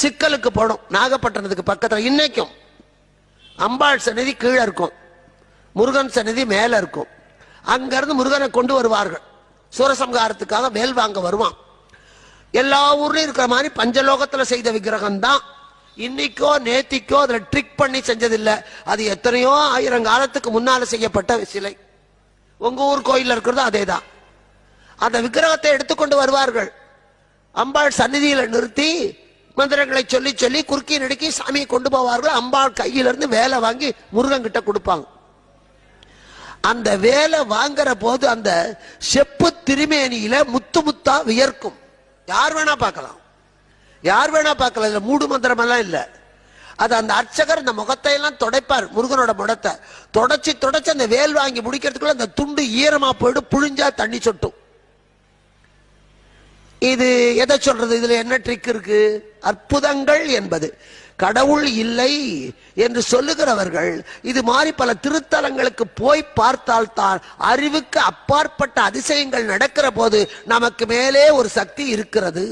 சிக்கலுக்கு போனோம், நாகப்பட்டினத்துக்கு பக்கத்துல. இன்னைக்கும் அம்பாள் சன்னதி கீழே இருக்கும், முருகன் சன்னதி மேல இருக்கும். அங்கிருந்து முருகனை கொண்டு வருவார்கள், சூரசம்ஹாரத்துக்காக வேல் வாங்க வருவான். எல்லா ஊர்லயும் இருக்கிற மாதிரி பஞ்சலோகத்துல செய்த விக்கிரகம் தான். இன்னைக்கோ நேத்திக்கோ அதுல ட்ரிக் பண்ணி செஞ்சதில்லை. அது எத்தனையோ ஆயிரம் காலத்துக்கு முன்னால செய்யப்பட்ட சிலை. உங்க ஊர் கோயில்ல இருக்கிறது அதேதான். அந்த விக்கிரகத்தை எடுத்துக்கொண்டு வருவார்கள், அம்பாள் சந்நிதியில நிறுத்தி மந்திரங்களை சொல்லி சொல்லி குறுக்கி நடுக்கி சாமியை கொண்டு போவார்கள். அம்பாள் கையிலிருந்து வேலை வாங்கி முருகன் கிட்ட கொடுப்பாங்க. அந்த வேலை வாங்குற போது அந்த செப்பு திருமேனியில முத்து முத்தா வியர்க்கும். யார் வேணா பார்க்கலாம், யார் வேணா பார்க்கலாம். இதுல மூடு மந்திரம் எல்லாம் இல்ல. அது அந்த அர்ச்சகர் அந்த முகத்தை எல்லாம் துடைப்பார், முருகனோட முகத்தை தொடச்சி தொடச்சி அந்த வேல் வாங்கி முடிக்கிறதுக்குள்ள அந்த துண்டு ஈரமா போயிட்டு புழிஞ்சா தண்ணி சொட்டும். இது எதை சொல்றது? இதுல என்ன ட்ரிக் இருக்கு? அற்புதங்கள் என்பது கடவுள் இல்லை என்று சொல்லுகிறவர்கள் இது மாதிரி பல திருத்தலங்களுக்கு போய் பார்த்தால் தான் அறிவுக்கு அப்பாற்பட்ட அதிசயங்கள் நடக்கிற போது நமக்கு மேலே ஒரு சக்தி இருக்கிறது.